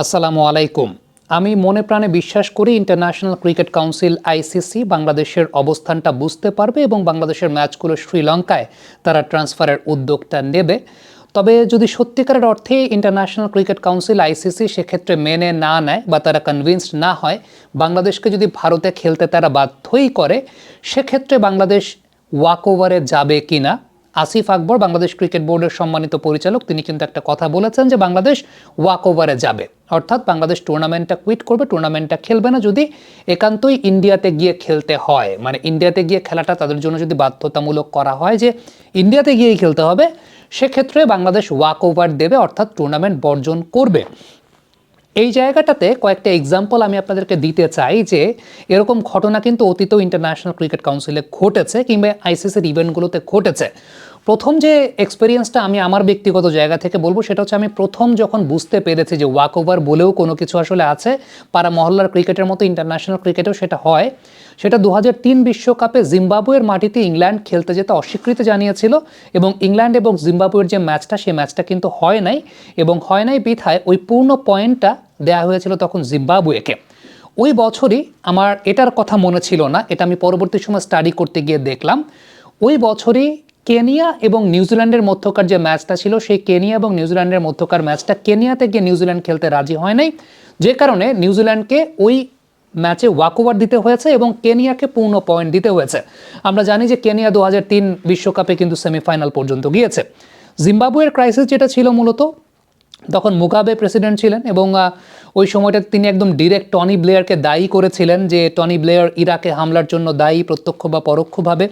আসসালামু আলাইকুম। আমি মনে প্রাণে বিশ্বাস করি ইন্টারন্যাশনাল ক্রিকেট কাউন্সিল আইসিসি বাংলাদেশের অবস্থানটা বুঝতে পারবে এবং বাংলাদেশের ম্যাচগুলো শ্রীলঙ্কায় তারা ট্রান্সফারের উদ্যোগটা নেবে। তবে যদি সত্যিকারের অর্থে ইন্টারন্যাশনাল ক্রিকেট কাউন্সিল আইসিসি সেক্ষেত্রে মেনে না নেয় বা তারা কনভিন্সড না হয়, বাংলাদেশকে যদি ভারতে খেলতে তারা বাধ্যই করে, সেক্ষেত্রে বাংলাদেশ ওয়াক ওভারে যাবে কিনা। আসিফ আকবর, বাংলাদেশ ক্রিকেট বোর্ডের সম্মানিত পরিচালক, তিনি কিন্তু একটা কথা বলেছেন যে বাংলাদেশ ওয়াক ওভারে যাবে, অর্থাৎ বাংলাদেশ টুর্নামেন্টটা কুইট করবে, টুর্নামেন্টটা খেলবে না যদি একান্তই ইন্ডিয়াতে গিয়ে খেলতে হয়। মানে ইন্ডিয়াতে গিয়ে খেলাটা তাদের জন্য যদি বাধ্যতামূলক করা হয় যে ইন্ডিয়াতে গিয়েই খেলতে হবে, সেক্ষেত্রে বাংলাদেশ ওয়াক ওভার দেবে, অর্থাৎ টুর্নামেন্ট বর্জন করবে। এই জায়গাটাতে কয়েকটা এক্সাম্পল আমি আপনাদেরকে দিতে চাই যে এরকম ঘটনা কিন্তু অতীতেও ইন্টারন্যাশনাল ক্রিকেট কাউন্সিলে ঘটেছে কিংবা আইসিসির ইভেন্টগুলোতে ঘটেছে। প্রথম যে এক্সপিরিয়েন্সটা আমি আমার ব্যক্তিগত জায়গা থেকে বলবো সেটা হচ্ছে, আমি প্রথম যখন বুঝতে পেরেছি যে ওয়াক ওভার বলেও কোনো কিছু আসলে আছে, পাড়া মহল্লার ক্রিকেটের মতো ইন্টারন্যাশনাল ক্রিকেটেও সেটা হয়, সেটা 2003 বিশ্বকাপে জিম্বাবুয়ের মাটিতে ইংল্যান্ড খেলতে যেতে অস্বীকৃতি জানিয়েছিল এবং ইংল্যান্ড এবং জিম্বাবুয়ের যে ম্যাচটা, সেই ম্যাচটা কিন্তু হয় নাই এবং হয় নাই বিধায় ওই পূর্ণ পয়েন্টটা দেয়া হয়েছিল তখন জিম্বাবুয়েকে। ওই বছরই আমার এটার কথা মনে ছিল না, এটা আমি পরবর্তী সময় স্টাডি করতে গিয়ে দেখলাম, ওই বছরই কেনিয়া এবং নিউজিল্যান্ডের মধ্যকার যে ম্যাচটা ছিল, সেই কেনিয়া এবং নিউজিল্যান্ডের মধ্যকার ম্যাচটা কেনিয়াতে গিয়ে নিউজিল্যান্ড খেলতে রাজি হয় নাই, যে কারণে নিউজিল্যান্ডকে ওই ম্যাচে ওয়াকওভার দিতে হয়েছে এবং কেনিয়াকে পূর্ণ পয়েন্ট দিতে হয়েছে। আমরা জানি যে কেনিয়া 2003 বিশ্বকাপে কিন্তু সেমিফাইনাল পর্যন্ত গিয়েছে। জিম্বাবুয়ের ক্রাইসিস যেটা ছিল, মূলত তখন মুগাবে প্রেসিডেন্ট ছিলেন এবং ওই সময়টা তিনি একদম ডিরেক্ট টনি ব্লেয়ারকে দায়ী করেছিলেন যে টনি ব্লেয়ার ইরাকে হামলার জন্য দায়ী, প্রত্যক্ষ বা পরোক্ষভাবে,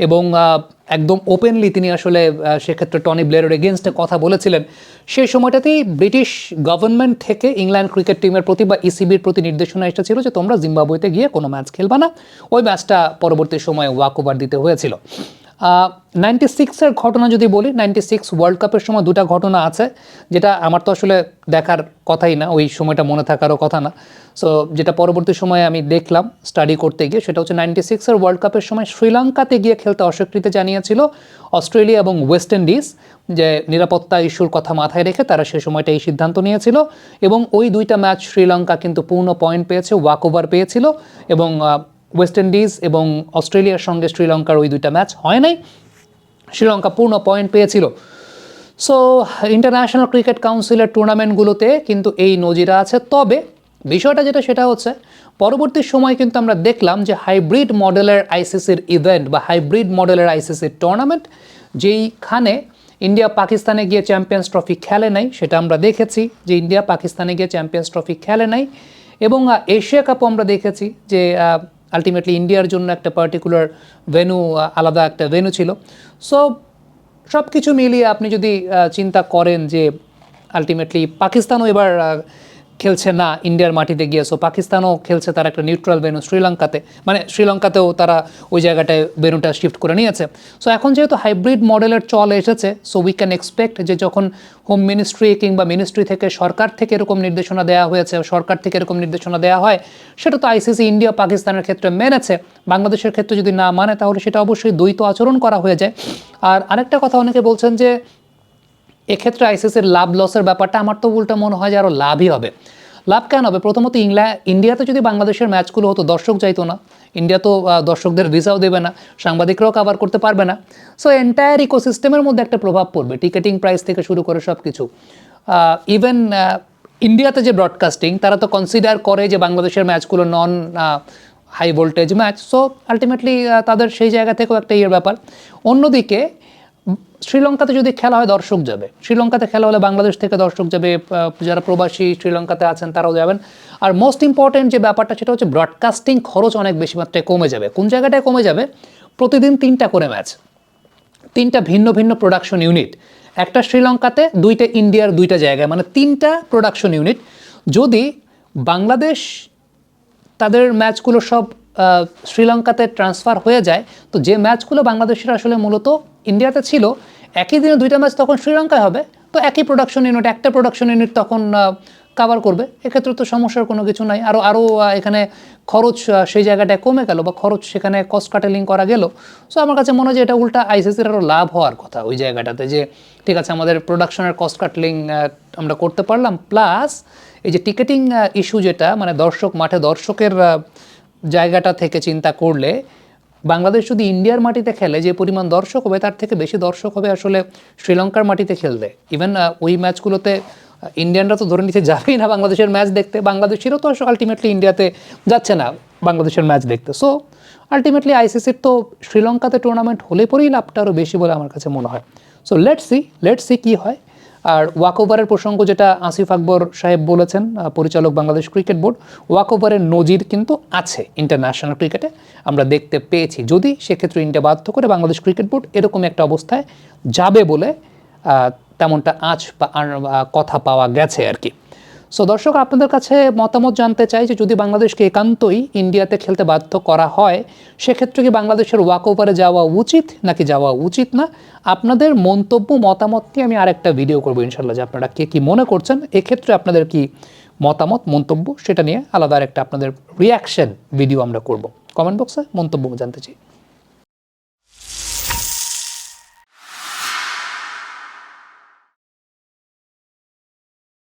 এবং একদম ওপেনলি তিনি আসলে সেক্ষেত্রে টনি ব্লেয়ারের এগেনস্টে কথা বলেছিলেন। সেই সময়টাতেই ব্রিটিশ গভর্নমেন্ট থেকে ইংল্যান্ড ক্রিকেট টিমের প্রতি বা ইসিবির প্রতি নির্দেশনা এসেছিল যে তোমরা জিম্বাবুয়েতে গিয়ে কোনো ম্যাচ খেলবা না। ওই ম্যাচটা পরবর্তী সময়ে ওয়াক ওভার দিতে হয়েছিল। 96-এর ঘটনা যদি বলি, 96 ওয়ার্ল্ড কাপের সময় দুটা ঘটনা আছে, যেটা আমার তো আসলে দেখার কথাই না, ওই সময়টা মনে থাকারও কথা না। সো যেটা পরবর্তী সময়ে আমি দেখলাম স্টাডি করতে গিয়ে, সেটা হচ্ছে 96-এর ওয়ার্ল্ড কাপের সময় শ্রীলঙ্কাতে গিয়ে খেলতে অস্বীকৃতি জানিয়েছিল অস্ট্রেলিয়া এবং ওয়েস্ট ইন্ডিজ, যে নিরাপত্তা ইস্যুর কথা মাথায় রেখে তারা সে সময়টা এই সিদ্ধান্ত নিয়েছিল এবং ওই দুইটা ম্যাচ শ্রীলঙ্কা কিন্তু পূর্ণ পয়েন্ট পেয়েছে, ওয়াক ওভার পেয়েছিল এবং ওয়েস্ট ইন্ডিজ এবং অস্ট্রেলিয়ার সঙ্গে শ্রীলঙ্কার ওই দুইটা ম্যাচ হয় নাই, শ্রীলঙ্কা পূর্ণ পয়েন্ট পেয়েছিল। সো ইন্টারন্যাশনাল ক্রিকেট কাউন্সিলের টুর্নামেন্টগুলোতে কিন্তু এই নজিরা আছে। তবে বিষয়টা যেটা, সেটা হচ্ছে পরবর্তী সময় কিন্তু আমরা দেখলাম যে হাইব্রিড মডেলের আইসিসির ইভেন্ট বা হাইব্রিড মডেলের আইসিসির টুর্নামেন্ট, যেইখানে ইন্ডিয়া পাকিস্তানে গিয়ে চ্যাম্পিয়ন্স ট্রফি খেলে নাই, সেটা আমরা দেখেছি যে ইন্ডিয়া পাকিস্তানে গিয়ে চ্যাম্পিয়ন্স ট্রফি খেলে নাই, এবং এশিয়া কাপও আমরা দেখেছি যে আলটিমেটলি ইন্ডিয়ার জন্য একটা পার্টিকুলার ভেন্যু, আলাদা একটা ভেন্যু ছিল। সো সব কিছু মিলিয়ে আপনি যদি চিন্তা করেন যে আলটিমেটলি পাকিস্তানও এবার খেলছে না ইন্ডিয়ার মাটিতে গিয়ে, সো পাকিস্তানও খেলছে তার একটা নিউট্রাল ভেন্যু শ্রীলঙ্কাতে, মানে শ্রীলঙ্কাতেও তারা ওই জায়গাটায় ভেন্যুটা শিফট করে নিয়েছে। সো এখন যেহেতু হাইব্রিড মডেলের চল এসেছে, সো উই ক্যান এক্সপেক্ট যে যখন হোম মিনিস্ট্রি কিংবা মিনিস্ট্রি থেকে, সরকার থেকে এরকম নির্দেশনা দেওয়া হয়েছে, সরকার থেকে এরকম নির্দেশনা দেওয়া হয়, সেটা তো আইসিসি ইন্ডিয়া পাকিস্তানের ক্ষেত্রে মেনেছে, বাংলাদেশের ক্ষেত্রে যদি না মানে তাহলে সেটা অবশ্যই দ্বৈত আচরণ করা হয়ে যায়। আর আরেকটা কথা, অনেকে বলছেন যে এক্ষেত্রে আইসিসির লাভ লসের ব্যাপারটা, আমার তো উল্টা মনে হয় যে আরও লাভই হবে। লাভ কেন হবে? প্রথমত ইন্ডিয়াতে যদি বাংলাদেশের ম্যাচগুলো হতো, দর্শক যাইতো না, ইন্ডিয়া তো দর্শকদের ভিসাও দেবে না, সাংবাদিকরাও কভার করতে পারবে না। সো এন্টায়ার ইকোসিস্টেমের মধ্যে একটা প্রভাব পড়বে, টিকেটিং প্রাইস থেকে শুরু করে সব কিছু। ইভেন ইন্ডিয়াতে যে ব্রডকাস্টিং, তারা তো কনসিডার করে যে বাংলাদেশের ম্যাচগুলো non high voltage match, so ultimately তাদের সেই জায়গা থেকেও একটা ব্যাপার। অন্যদিকে শ্রীলঙ্কাতে যদি খেলা হয়, দর্শক যাবে, শ্রীলঙ্কাতে খেলা হলে বাংলাদেশ থেকে দর্শক যাবে, যারা প্রবাসী শ্রীলঙ্কাতে আছেন তারাও যাবেন। আর মোস্ট ইম্পর্টেন্ট যে ব্যাপারটা, সেটা হচ্ছে ব্রডকাস্টিং খরচ অনেক বেশি মাত্রায় কমে যাবে। কোন জায়গাটায় কমে যাবে? প্রতিদিন 3টা করে ম্যাচ, 3টা ভিন্ন ভিন্ন প্রোডাকশন ইউনিট, একটা শ্রীলঙ্কাতে, 2টা ইন্ডিয়ার 2টা জায়গায়, মানে 3টা প্রোডাকশন ইউনিট। যদি বাংলাদেশ তাদের ম্যাচগুলো সব শ্রীলঙ্কাতে ট্রান্সফার হয়ে যায়, তো যে ম্যাচগুলো বাংলাদেশের আসলে মূলত ইন্ডিয়াতে ছিল, একই দিনে 2টা ম্যাচ তখন শ্রীলঙ্কায় হবে, তো একই প্রোডাকশন ইউনিট, একটা প্রোডাকশন ইউনিট তখন কাভার করবে, এক্ষেত্রে তো সমস্যার কোনো কিছু নাই। আরও এখানে খরচ সেই জায়গাটায় কমে গেল, বা খরচ সেখানে কস্ট কাটেলিং করা গেল। সো আমার কাছে মনে হয় যে এটা উল্টা আইসিসির আরও লাভ হওয়ার কথা ওই জায়গাটাতে, যে ঠিক আছে আমাদের প্রোডাকশনের কস্ট কাটলিং আমরা করতে পারলাম, প্লাস এই যে টিকেটিং ইস্যু যেটা, মানে মাঠে দর্শকের জায়গাটা থেকে চিন্তা করলে বাংলাদেশ যদি ইন্ডিয়ার মাটিতে খেলে যে পরিমাণ দর্শক হবে, তার থেকে বেশি দর্শক হবে আসলে শ্রীলঙ্কার মাটিতে খেললে। ইভেন ওই ম্যাচগুলোতে ইন্ডিয়ানরা তো ধরে নিতে যাবেই না বাংলাদেশের ম্যাচ দেখতে, বাংলাদেশিরও তো আলটিমেটলি ইন্ডিয়াতে যাচ্ছে না বাংলাদেশের ম্যাচ দেখতে। সো আলটিমেটলি আইসিসির তো শ্রীলঙ্কাতে টুর্নামেন্ট হলে পরেই লাভটা আরও বেশি বলে আমার কাছে মনে হয়। সো লেটস সি কী হয়। আর ওয়াকওভারের প্রসঙ্গ যেটা আসিফ আকবর সাহেব বলেছেন, পরিচালক বাংলাদেশ ক্রিকেট বোর্ড, ওয়াকওভারের নজির কিন্তু আছে ইন্টারন্যাশনাল ক্রিকেটে, আমরা দেখতে পেয়েছি। যদি সেক্ষেত্রে ইন্ডিয়া বাধ্য করে বাংলাদেশ ক্রিকেট বোর্ড এরকম একটা অবস্থায় যাবে বলে তেমনটা কথা পাওয়া গেছে আর কি। সো দর্শক, আপনাদের কাছে মতামত জানতে চাই যে যদি বাংলাদেশকে একান্তই ইন্ডিয়াতে খেলতে বাধ্য করা হয়, সেক্ষেত্রে কি বাংলাদেশের ওয়াকওভারে যাওয়া উচিত নাকি যাওয়া উচিত না? আপনাদের মন্তব্য মতামত নিয়ে আমি আরেকটা ভিডিও করবো ইনশাল্লাহ, যে আপনারা কে কী মনে করছেন এক্ষেত্রে, আপনাদের কি মতামত মন্তব্য সেটা নিয়ে আলাদা আরেকটা আপনাদের রিয়াকশন ভিডিও আমরা করব। কমেন্ট বক্সে মন্তব্য জানতে চাই।